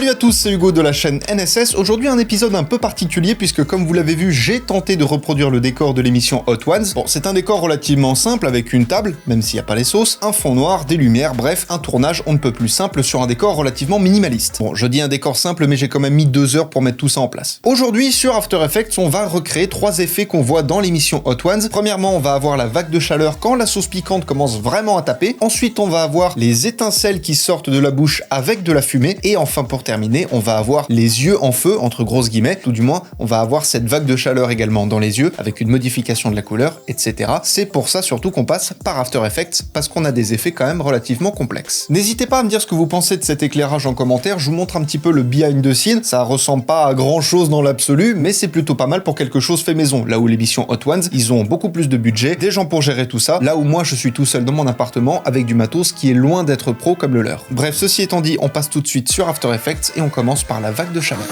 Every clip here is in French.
Salut à tous, c'est Hugo de la chaîne NSS. Aujourd'hui un épisode un peu particulier puisque comme vous l'avez vu, j'ai tenté de reproduire le décor de l'émission Hot Ones. Bon, c'est un décor relativement simple avec une table, même s'il n'y a pas les sauces, un fond noir, des lumières, bref, un tournage on ne peut plus simple sur un décor relativement minimaliste. Bon, je dis un décor simple mais j'ai quand même mis 2 heures pour mettre tout ça en place. Aujourd'hui sur After Effects, on va recréer 3 effets qu'on voit dans l'émission Hot Ones. Premièrement, on va avoir la vague de chaleur quand la sauce piquante commence vraiment à taper. Ensuite, on va avoir les étincelles qui sortent de la bouche avec de la fumée. Et enfin, pour terminer, on va avoir les yeux en feu, entre grosses guillemets, tout du moins, on va avoir cette vague de chaleur également dans les yeux, avec une modification de la couleur, etc. C'est pour ça surtout qu'on passe par After Effects, parce qu'on a des effets quand même relativement complexes. N'hésitez pas à me dire ce que vous pensez de cet éclairage en commentaire, je vous montre un petit peu le behind the scene, ça ressemble pas à grand chose dans l'absolu, mais c'est plutôt pas mal pour quelque chose fait maison, là où l'émission Hot Ones, ils ont beaucoup plus de budget, des gens pour gérer tout ça, là où moi je suis tout seul dans mon appartement, avec du matos qui est loin d'être pro comme le leur. Bref, ceci étant dit, on passe tout de suite sur After Effects et on commence par la vague de chaleur.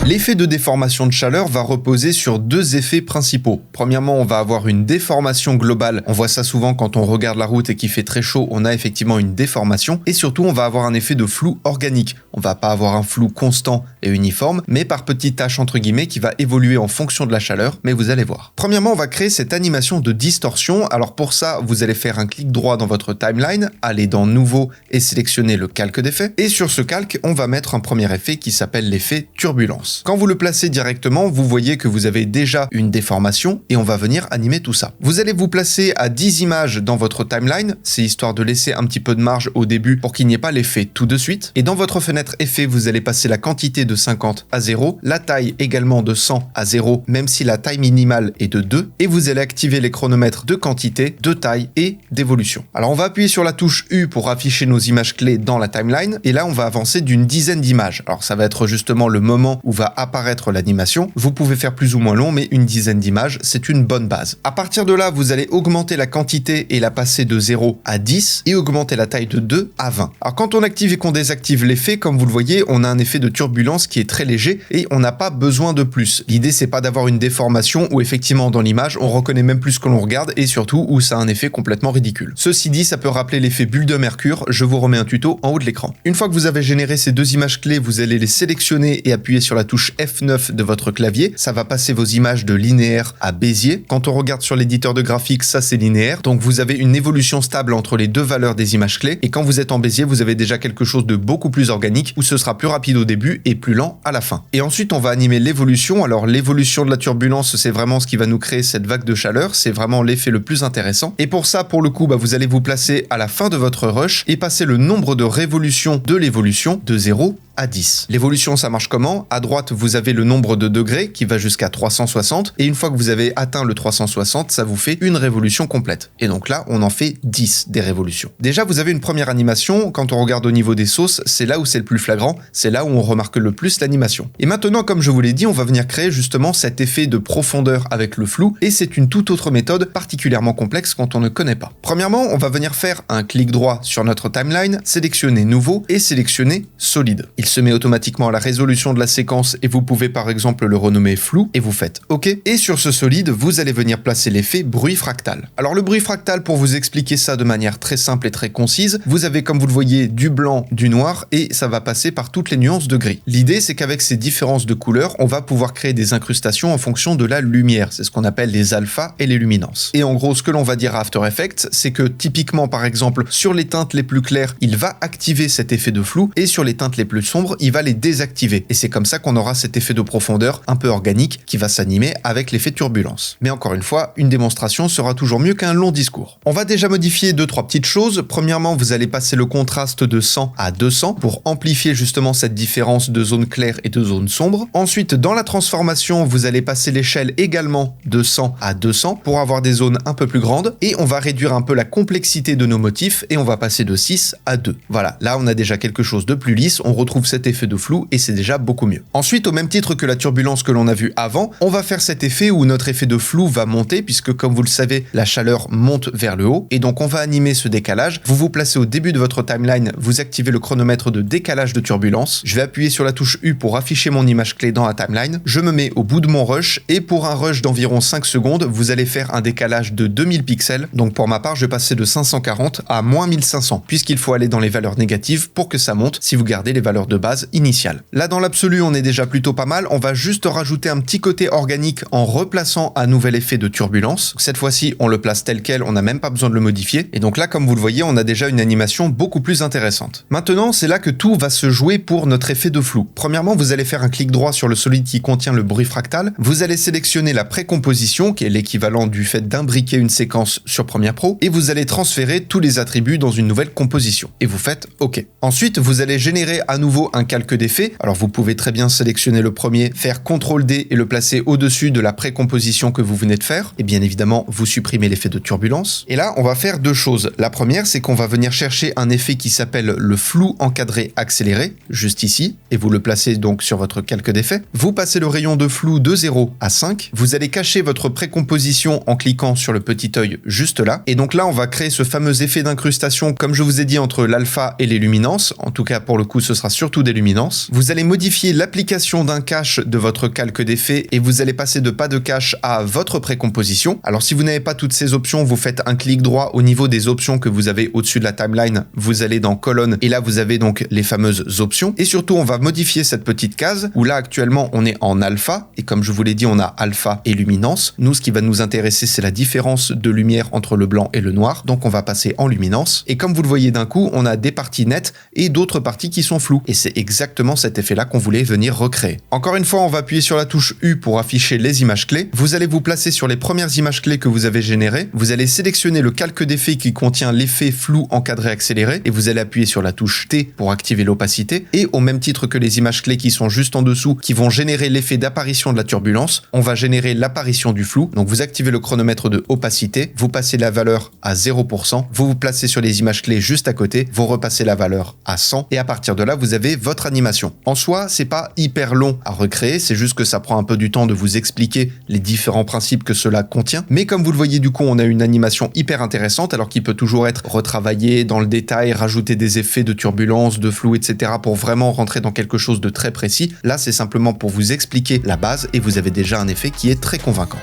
L'effet de déformation de chaleur va reposer sur 2 effets principaux. Premièrement, on va avoir une déformation globale. On voit ça souvent quand on regarde la route et qu'il fait très chaud, on a effectivement une déformation. Et surtout, on va avoir un effet de flou organique. On va pas avoir un flou constant et uniforme, mais par petites taches entre guillemets qui va évoluer en fonction de la chaleur, mais vous allez voir. Premièrement, on va créer cette animation de distorsion. Alors pour ça, vous allez faire un clic droit dans votre timeline, aller dans Nouveau et sélectionner le calque d'effet. Et sur ce calque, on va mettre un premier effet qui s'appelle l'effet turbulence. Quand vous le placez directement, vous voyez que vous avez déjà une déformation et on va venir animer tout ça. Vous allez vous placer à 10 images dans votre timeline, c'est histoire de laisser un petit peu de marge au début pour qu'il n'y ait pas l'effet tout de suite. Et dans votre fenêtre effet, vous allez passer la quantité de 50 à 0, la taille également de 100 à 0, même si la taille minimale est de 2, et vous allez activer les chronomètres de quantité, de taille et d'évolution. Alors on va appuyer sur la touche U pour afficher nos images clés dans la timeline, et là on va avancer d'une dizaine d'images. Alors ça va être justement le moment où va apparaître l'animation. Vous pouvez faire plus ou moins long, mais une dizaine d'images, c'est une bonne base. À partir de là, vous allez augmenter la quantité et la passer de 0 à 10 et augmenter la taille de 2 à 20. Alors quand on active et qu'on désactive l'effet, comme vous le voyez, on a un effet de turbulence qui est très léger et on n'a pas besoin de plus. L'idée, c'est pas d'avoir une déformation où effectivement dans l'image, on reconnaît même plus ce que l'on regarde et surtout où ça a un effet complètement ridicule. Ceci dit, ça peut rappeler l'effet bulle de mercure. Je vous remets un tuto en haut de l'écran. Une fois que vous avez généré ces 2 images clés, vous allez les sélectionner et appuyer sur la touche F9 de votre clavier, ça va passer vos images de linéaire à Bézier. Quand on regarde sur l'éditeur de graphiques, ça c'est linéaire, donc vous avez une évolution stable entre les 2 valeurs des images clés, et quand vous êtes en Bézier, vous avez déjà quelque chose de beaucoup plus organique, où ce sera plus rapide au début et plus lent à la fin. Et ensuite, on va animer l'évolution. Alors l'évolution de la turbulence, c'est vraiment ce qui va nous créer cette vague de chaleur, c'est vraiment l'effet le plus intéressant. Et pour ça, pour le coup, vous allez vous placer à la fin de votre rush et passer le nombre de révolutions de l'évolution de 0 à 10. L'évolution, ça marche comment? À droite, vous avez le nombre de degrés qui va jusqu'à 360 et une fois que vous avez atteint le 360, ça vous fait une révolution complète. Et donc là, on en fait 10 des révolutions. Déjà, vous avez une première animation. Quand on regarde au niveau des sauces, c'est là où c'est le plus flagrant, c'est là où on remarque le plus l'animation. Et maintenant, comme je vous l'ai dit, on va venir créer justement cet effet de profondeur avec le flou et c'est une toute autre méthode particulièrement complexe quand on ne connaît pas. Premièrement, on va venir faire un clic droit sur notre timeline, sélectionner Nouveau et sélectionner Solide. Il se met automatiquement à la résolution de la séquence et vous pouvez par exemple le renommer flou et vous faites OK. Et sur ce solide, vous allez venir placer l'effet bruit fractal. Alors le bruit fractal, pour vous expliquer ça de manière très simple et très concise, vous avez comme vous le voyez du blanc, du noir et ça va passer par toutes les nuances de gris. L'idée c'est qu'avec ces différences de couleurs, on va pouvoir créer des incrustations en fonction de la lumière. C'est ce qu'on appelle les alphas et les luminances. Et en gros, ce que l'on va dire à After Effects, c'est que typiquement par exemple sur les teintes les plus claires, il va activer cet effet de flou et sur les teintes les plus sombres, il va les désactiver. Et c'est comme ça qu'on aura cet effet de profondeur un peu organique qui va s'animer avec l'effet turbulence. Mais encore une fois, une démonstration sera toujours mieux qu'un long discours. On va déjà modifier 2-3 petites choses. Premièrement, vous allez passer le contraste de 100 à 200 pour amplifier justement cette différence de zone claire et de zone sombre. Ensuite, dans la transformation, vous allez passer l'échelle également de 100 à 200 pour avoir des zones un peu plus grandes. Et on va réduire un peu la complexité de nos motifs et on va passer de 6 à 2. Voilà, là on a déjà quelque chose de plus lisse. On retrouve retrouve cet effet de flou et c'est déjà beaucoup mieux. Ensuite, au même titre que la turbulence que l'on a vu avant, on va faire cet effet où notre effet de flou va monter puisque comme vous le savez, la chaleur monte vers le haut et donc on va animer ce décalage. Vous vous placez au début de votre timeline, vous activez le chronomètre de décalage de turbulence. Je vais appuyer sur la touche U pour afficher mon image clé dans la timeline. Je me mets au bout de mon rush et pour un rush d'environ 5 secondes, vous allez faire un décalage de 2000 pixels. Donc pour ma part, je vais passer de 540 à moins 1500 puisqu'il faut aller dans les valeurs négatives pour que ça monte si vous gardez les valeurs de base initiales. Là, dans l'absolu, on est déjà plutôt pas mal. On va juste rajouter un petit côté organique en replaçant un nouvel effet de turbulence. Cette fois-ci, on le place tel quel, on n'a même pas besoin de le modifier. Et donc là, comme vous le voyez, on a déjà une animation beaucoup plus intéressante. Maintenant, c'est là que tout va se jouer pour notre effet de flou. Premièrement, vous allez faire un clic droit sur le solide qui contient le bruit fractal. Vous allez sélectionner la précomposition, qui est l'équivalent du fait d'imbriquer une séquence sur Premiere Pro, et vous allez transférer tous les attributs dans une nouvelle composition. Et vous faites OK. Ensuite, vous allez générer à nouveau un calque d'effet. Alors vous pouvez très bien sélectionner le premier, faire CTRL-D et le placer au-dessus de la précomposition que vous venez de faire. Et bien évidemment, vous supprimez l'effet de turbulence. Et là, on va faire deux choses. La première, c'est qu'on va venir chercher un effet qui s'appelle le flou encadré accéléré, juste ici, et vous le placez donc sur votre calque d'effet. Vous passez le rayon de flou de 0 à 5. Vous allez cacher votre précomposition en cliquant sur le petit œil juste là. Et donc là, on va créer ce fameux effet d'incrustation, comme je vous ai dit, entre l'alpha et les luminances. En tout cas, pour le coup, ce sera surtout des luminances. Vous allez modifier l'application d'un cache de votre calque d'effet et vous allez passer de pas de cache à votre précomposition. Alors, si vous n'avez pas toutes ces options, vous faites un clic droit au niveau des options que vous avez au-dessus de la timeline. Vous allez dans colonne et là, vous avez donc les fameuses options. Et surtout, on va modifier cette petite case où là, actuellement, on est en alpha. Et comme je vous l'ai dit, on a alpha et luminance. Nous, ce qui va nous intéresser, c'est la différence de lumière entre le blanc et le noir. Donc, on va passer en luminance. Et comme vous le voyez d'un coup, on a des parties nettes et d'autres parties qui sont floues. Et c'est exactement cet effet-là qu'on voulait venir recréer. Encore une fois, on va appuyer sur la touche U pour afficher les images clés. Vous allez vous placer sur les premières images clés que vous avez générées. Vous allez sélectionner le calque d'effet qui contient l'effet flou encadré accéléré et vous allez appuyer sur la touche T pour activer l'opacité. Et au même titre que les images clés qui sont juste en dessous, qui vont générer l'effet d'apparition de la turbulence, on va générer l'apparition du flou. Donc vous activez le chronomètre de opacité, vous passez la valeur à 0%, vous vous placez sur les images clés juste à côté, vous repassez la valeur à 100 et à partir de là, vous avez votre animation. En soi, c'est pas hyper long à recréer, c'est juste que ça prend un peu du temps de vous expliquer les différents principes que cela contient. Mais comme vous le voyez, du coup, on a une animation hyper intéressante, alors qu'il peut toujours être retravaillé dans le détail, rajouter des effets de turbulence, de flou, etc. pour vraiment rentrer dans quelque chose de très précis. Là, c'est simplement pour vous expliquer la base et vous avez déjà un effet qui est très convaincant.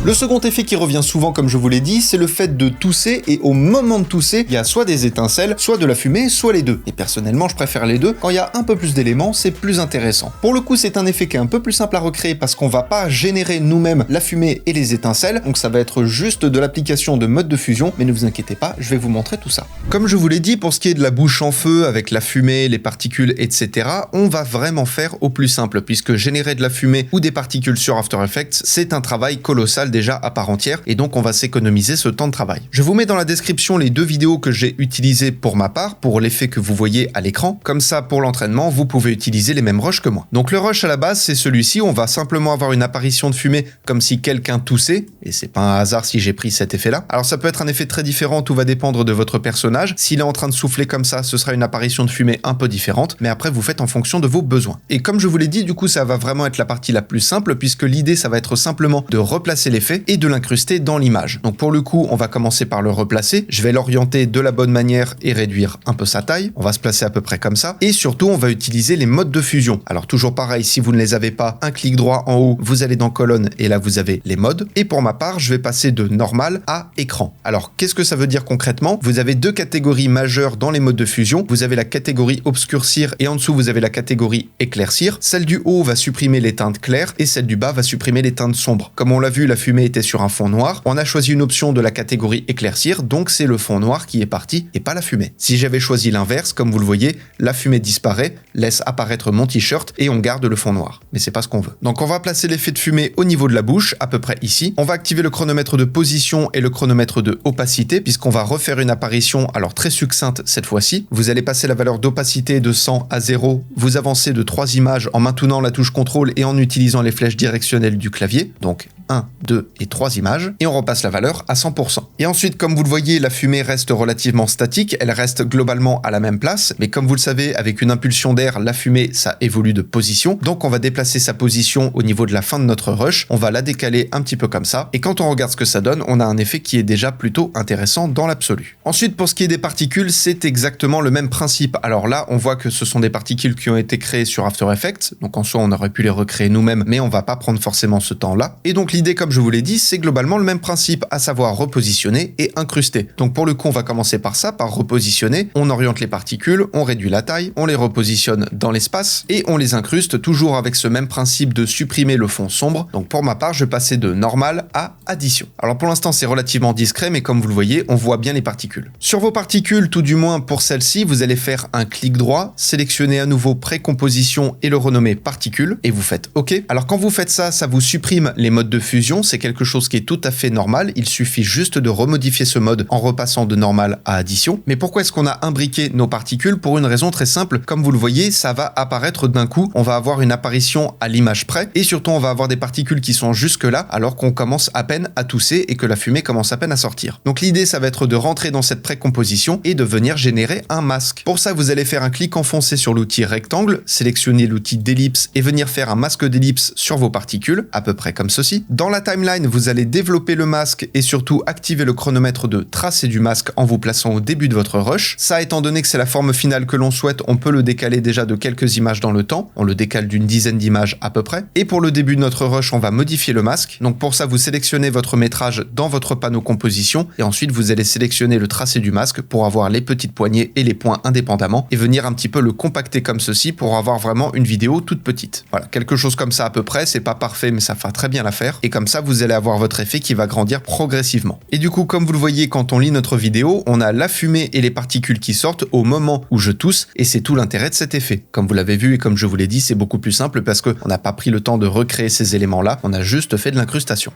Le second effet qui revient souvent, comme je vous l'ai dit, c'est le fait de tousser et au moment de tousser, il y a soit des étincelles, soit de la fumée, soit les deux. Et personnellement, je préfère les deux. Quand il y a un peu plus d'éléments, c'est plus intéressant. Pour le coup, c'est un effet qui est un peu plus simple à recréer parce qu'on va pas générer nous-mêmes la fumée et les étincelles. Donc ça va être juste de l'application de mode de fusion, mais ne vous inquiétez pas, je vais vous montrer tout ça. Comme je vous l'ai dit, pour ce qui est de la bouche en feu avec la fumée, les particules, etc., on va vraiment faire au plus simple puisque générer de la fumée ou des particules sur After Effects, c'est un travail colossal déjà à part entière et donc on va s'économiser ce temps de travail. Je vous mets dans la description les deux vidéos que j'ai utilisées pour ma part, pour l'effet que vous voyez à l'écran. Comme ça, pour l'entraînement, vous pouvez utiliser les mêmes rushs que moi. Donc le rush à la base, c'est celui-ci. On va simplement avoir une apparition de fumée comme si quelqu'un toussait et c'est pas un hasard si j'ai pris cet effet-là. Alors ça peut être un effet très différent, tout va dépendre de votre personnage. S'il est en train de souffler comme ça, ce sera une apparition de fumée un peu différente, mais après vous faites en fonction de vos besoins. Et comme je vous l'ai dit, du coup, ça va vraiment être la partie la plus simple puisque l'idée, ça va être simplement de replacer l'effet et de l'incruster dans l'image. Donc pour le coup, on va commencer par le replacer. Je vais l'orienter de la bonne manière et réduire un peu sa taille. On va se placer à peu près comme ça. Et surtout, on va utiliser les modes de fusion. Alors toujours pareil, si vous ne les avez pas, un clic droit en haut, vous allez dans colonne et là vous avez les modes. Et pour ma part, je vais passer de normal à écran. Alors qu'est-ce que ça veut dire concrètement? Vous avez deux catégories majeures dans les modes de fusion. Vous avez la catégorie obscurcir et en dessous vous avez la catégorie éclaircir. Celle du haut va supprimer les teintes claires et celle du bas va supprimer les teintes sombres. Comme on l'a vu, la fumée était sur un fond noir. On a choisi une option de la catégorie éclaircir, donc c'est le fond noir qui est parti et pas la fumée. Si j'avais choisi l'inverse, comme vous le voyez, la fumée disparaît, laisse apparaître mon t-shirt et on garde le fond noir. Mais c'est pas ce qu'on veut. Donc on va placer l'effet de fumée au niveau de la bouche, à peu près ici. On va activer le chronomètre de position et le chronomètre de opacité, puisqu'on va refaire une apparition, alors très succincte cette fois-ci. Vous allez passer la valeur d'opacité de 100 à 0. Vous avancez de 3 images en maintenant la touche contrôle et en utilisant les flèches directionnelles du clavier. Donc 1, 2 et 3 images, et on repasse la valeur à 100%. Et ensuite, comme vous le voyez, la fumée reste relativement statique, elle reste globalement à la même place, mais comme vous le savez, avec une impulsion d'air, la fumée, ça évolue de position, donc on va déplacer sa position au niveau de la fin de notre rush, on va la décaler un petit peu comme ça, et quand on regarde ce que ça donne, on a un effet qui est déjà plutôt intéressant dans l'absolu. Ensuite, pour ce qui est des particules, c'est exactement le même principe. Alors là, on voit que ce sont des particules qui ont été créées sur After Effects, donc en soi, on aurait pu les recréer nous-mêmes, mais on va pas prendre forcément ce temps-là. Et donc l'idée, comme je vous l'ai dit, c'est globalement le même principe, à savoir repositionner et incruster. Donc pour le coup, on va commencer par ça, par repositionner. On oriente les particules, on réduit la taille, on les repositionne dans l'espace et on les incruste toujours avec ce même principe de supprimer le fond sombre. Donc pour ma part, je passais de normal à addition. Alors pour l'instant, c'est relativement discret, mais comme vous le voyez, on voit bien les particules. Sur vos particules, tout du moins pour celle-ci, vous allez faire un clic droit, sélectionner à nouveau précomposition et le renommer particules et vous faites OK. Alors quand vous faites ça, ça vous supprime les modes de fusion, c'est quelque chose qui est tout à fait normal, il suffit juste de remodifier ce mode en repassant de normal à addition. Mais pourquoi est-ce qu'on a imbriqué nos particules? Pour une raison très simple, comme vous le voyez, ça va apparaître d'un coup, on va avoir une apparition à l'image près et surtout on va avoir des particules qui sont jusque là alors qu'on commence à peine à tousser et que la fumée commence à peine à sortir. Donc l'idée, ça va être de rentrer dans cette précomposition et de venir générer un masque. Pour ça, vous allez faire un clic enfoncé sur l'outil rectangle, sélectionner l'outil d'ellipse et venir faire un masque d'ellipse sur vos particules, à peu près comme ceci. Dans la timeline, vous allez développer le masque et surtout activer le chronomètre de tracer du masque en vous plaçant au début de votre rush. Ça, étant donné que c'est la forme finale que l'on souhaite, on peut le décaler déjà de quelques images dans le temps. On le décale d'une dizaine d'images à peu près. Et pour le début de notre rush, on va modifier le masque. Donc pour ça, vous sélectionnez votre métrage dans votre panneau composition et ensuite vous allez sélectionner le tracé du masque pour avoir les petites poignées et les points indépendamment et venir un petit peu le compacter comme ceci pour avoir vraiment une vidéo toute petite. Voilà, quelque chose comme ça à peu près, c'est pas parfait mais ça fera très bien l'affaire et comme ça vous allez avoir votre effet qui va grandir progressivement. Et du coup, comme vous le voyez quand on lit notre vidéo, on a la fumée et les particules qui sortent au moment où je tousse et c'est tout l'intérêt de cet effet. Comme vous l'avez vu et comme je vous l'ai dit, c'est beaucoup plus simple parce qu'on n'a pas pris le temps de recréer ces éléments-là, on a juste fait de l'incrustation.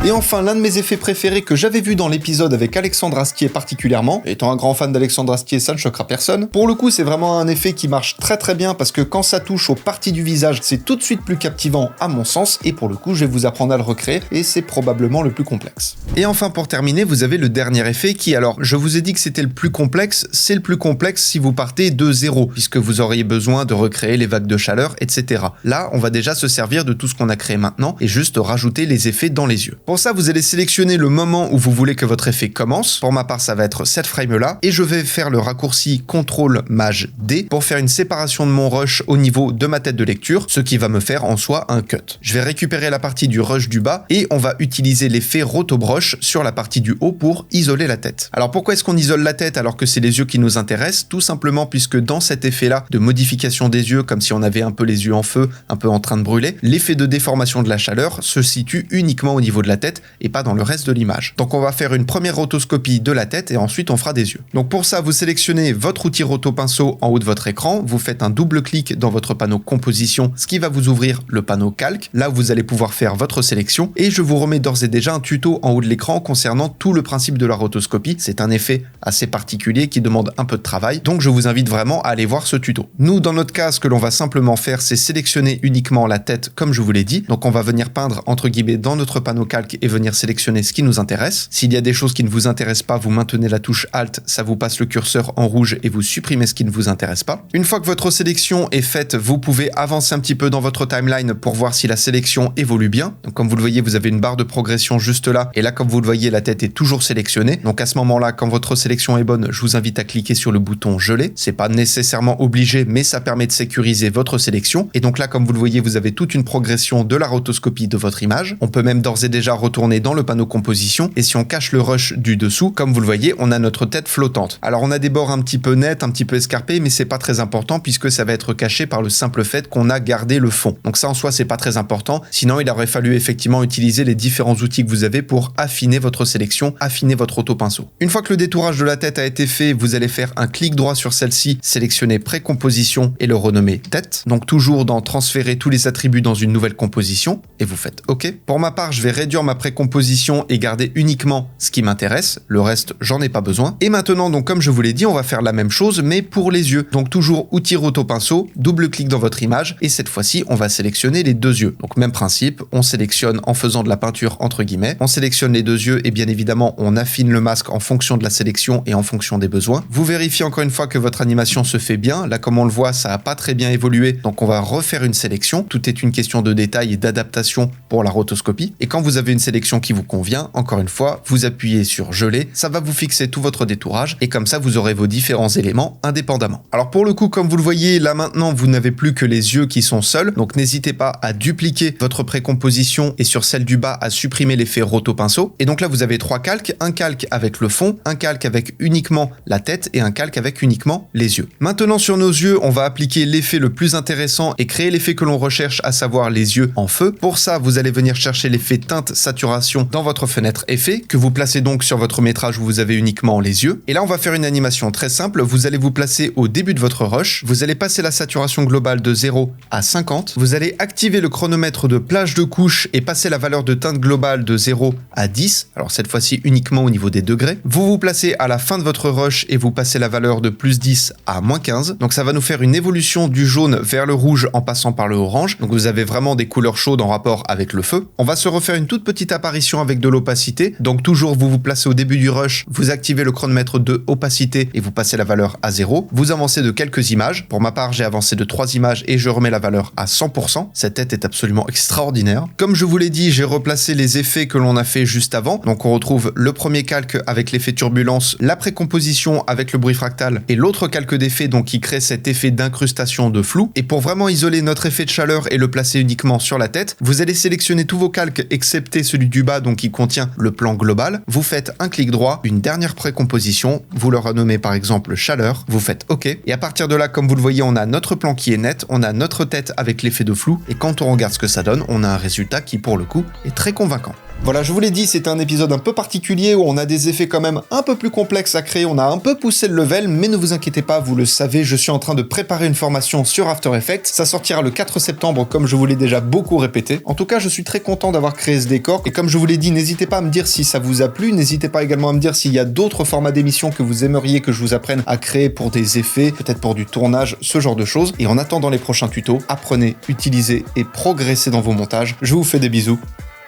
Et enfin, l'un de mes effets préférés que j'avais vu dans l'épisode avec Alexandre Astier particulièrement, étant un grand fan d'Alexandre Astier, ça ne choquera personne. Pour le coup, c'est vraiment un effet qui marche très très bien parce que quand ça touche aux parties du visage, c'est tout de suite plus captivant à mon sens et pour le coup, je vais vous apprendre à le recréer et c'est probablement le plus complexe. Et enfin, pour terminer, vous avez le dernier effet qui, alors, je vous ai dit que c'était le plus complexe, c'est le plus complexe si vous partez de zéro, puisque vous auriez besoin de recréer les vagues de chaleur, etc. Là, on va déjà se servir de tout ce qu'on a créé maintenant et juste rajouter les effets dans les yeux. Pour ça, vous allez sélectionner le moment où vous voulez que votre effet commence. Pour ma part, ça va être cette frame-là. Et je vais faire le raccourci CTRL-MAJ-D pour faire une séparation de mon rush au niveau de ma tête de lecture, ce qui va me faire en soi un cut. Je vais récupérer la partie du rush du bas et on va utiliser l'effet rotobrush sur la partie du haut pour isoler la tête. Alors pourquoi est-ce qu'on isole la tête alors que c'est les yeux qui nous intéressent? Tout simplement puisque dans cet effet-là de modification des yeux, comme si on avait un peu les yeux en feu, un peu en train de brûler, l'effet de déformation de la chaleur se situe uniquement au niveau de la tête et pas dans le reste de l'image. Donc on va faire une première rotoscopie de la tête et ensuite on fera des yeux. Donc pour ça, vous sélectionnez votre outil roto-pinceau en haut de votre écran, vous faites un double clic dans votre panneau composition, ce qui va vous ouvrir le panneau calque. Là, vous allez pouvoir faire votre sélection et je vous remets d'ores et déjà un tuto en haut de l'écran concernant tout le principe de la rotoscopie. C'est un effet assez particulier qui demande un peu de travail, donc je vous invite vraiment à aller voir ce tuto. Nous, dans notre cas, ce que l'on va simplement faire, c'est sélectionner uniquement la tête comme je vous l'ai dit. Donc on va venir peindre entre guillemets dans notre panneau calque et venir sélectionner ce qui nous intéresse. S'il y a des choses qui ne vous intéressent pas, vous maintenez la touche Alt, ça vous passe le curseur en rouge et vous supprimez ce qui ne vous intéresse pas. Une fois que votre sélection est faite, vous pouvez avancer un petit peu dans votre timeline pour voir si la sélection évolue bien. Donc comme vous le voyez, vous avez une barre de progression juste là et là comme vous le voyez, la tête est toujours sélectionnée. Donc à ce moment-là, quand votre sélection est bonne, je vous invite à cliquer sur le bouton geler. C'est pas nécessairement obligé, mais ça permet de sécuriser votre sélection. Et donc là, comme vous le voyez, vous avez toute une progression de la rotoscopie de votre image. On peut même d'ores et déjà retourner dans le panneau composition et si on cache le rush du dessous, comme vous le voyez, on a notre tête flottante. Alors on a des bords un petit peu nets, un petit peu escarpés, mais c'est pas très important puisque ça va être caché par le simple fait qu'on a gardé le fond. Donc ça en soi c'est pas très important, sinon il aurait fallu effectivement utiliser les différents outils que vous avez pour affiner votre sélection, affiner votre auto-pinceau. Une fois que le détourage de la tête a été fait, vous allez faire un clic droit sur celle-ci, sélectionner précomposition et le renommer tête. Donc toujours dans transférer tous les attributs dans une nouvelle composition et vous faites OK. Pour ma part, je vais réduire ma ma précomposition et garder uniquement ce qui m'intéresse. Le reste, j'en ai pas besoin. Et maintenant, donc comme je vous l'ai dit, on va faire la même chose, mais pour les yeux. Donc toujours outil roto-pinceau, double-clic dans votre image, et cette fois-ci, on va sélectionner les deux yeux. Donc même principe, on sélectionne en faisant de la peinture entre guillemets. On sélectionne les deux yeux et bien évidemment, on affine le masque en fonction de la sélection et en fonction des besoins. Vous vérifiez encore une fois que votre animation se fait bien. Là, comme on le voit, ça n'a pas très bien évolué, donc on va refaire une sélection. Tout est une question de détail et d'adaptation pour la rotoscopie. Et quand vous avez une sélection qui vous convient, encore une fois, vous appuyez sur geler, ça va vous fixer tout votre détourage et comme ça, vous aurez vos différents éléments indépendamment. Alors pour le coup, comme vous le voyez, là maintenant, vous n'avez plus que les yeux qui sont seuls, donc n'hésitez pas à dupliquer votre précomposition et sur celle du bas à supprimer l'effet roto-pinceau. Et donc là, vous avez trois calques, un calque avec le fond, un calque avec uniquement la tête et un calque avec uniquement les yeux. Maintenant, sur nos yeux, on va appliquer l'effet le plus intéressant et créer l'effet que l'on recherche, à savoir les yeux en feu. Pour ça, vous allez venir chercher l'effet teinte saturation dans votre fenêtre effet, que vous placez donc sur votre métrage où vous avez uniquement les yeux. Et là, on va faire une animation très simple. Vous allez vous placer au début de votre rush. Vous allez passer la saturation globale de 0 à 50. Vous allez activer le chronomètre de plage de couche et passer la valeur de teinte globale de 0 à 10. Alors cette fois-ci uniquement au niveau des degrés. Vous vous placez à la fin de votre rush et vous passez la valeur de plus 10 à moins 15. Donc ça va nous faire une évolution du jaune vers le rouge en passant par le orange. Donc vous avez vraiment des couleurs chaudes en rapport avec le feu. On va se refaire une toute petite apparition avec de l'opacité. Donc toujours vous vous placez au début du rush, vous activez le chronomètre de opacité et vous passez la valeur à 0. Vous avancez de quelques images. Pour ma part, j'ai avancé de 3 images et je remets la valeur à 100%. Cette tête est absolument extraordinaire. Comme je vous l'ai dit, j'ai replacé les effets que l'on a fait juste avant. Donc on retrouve le premier calque avec l'effet turbulence, la précomposition avec le bruit fractal et l'autre calque d'effet donc qui crée cet effet d'incrustation de flou. Et pour vraiment isoler notre effet de chaleur et le placer uniquement sur la tête, vous allez sélectionner tous vos calques excepté celui du bas donc qui contient le plan global. Vous faites un clic droit, une dernière précomposition, vous le renommez par exemple chaleur, vous faites OK. Et à partir de là, comme vous le voyez, on a notre plan qui est net, on a notre tête avec l'effet de flou et quand on regarde ce que ça donne, on a un résultat qui pour le coup est très convaincant. Voilà, je vous l'ai dit, c'est un épisode un peu particulier où on a des effets quand même un peu plus complexes à créer, on a un peu poussé le level, mais ne vous inquiétez pas, vous le savez, je suis en train de préparer une formation sur After Effects, ça sortira le 4 septembre comme je vous l'ai déjà beaucoup répété. En tout cas, je suis très content d'avoir créé ce décor, et comme je vous l'ai dit, n'hésitez pas à me dire si ça vous a plu, n'hésitez pas également à me dire s'il y a d'autres formats d'émissions que vous aimeriez que je vous apprenne à créer pour des effets, peut-être pour du tournage, ce genre de choses. Et en attendant les prochains tutos, apprenez, utilisez et progressez dans vos montages. Je vous fais des bisous,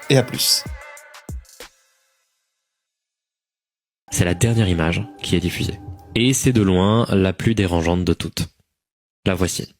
et à plus. C'est la dernière image qui est diffusée. Et c'est de loin la plus dérangeante de toutes. La voici.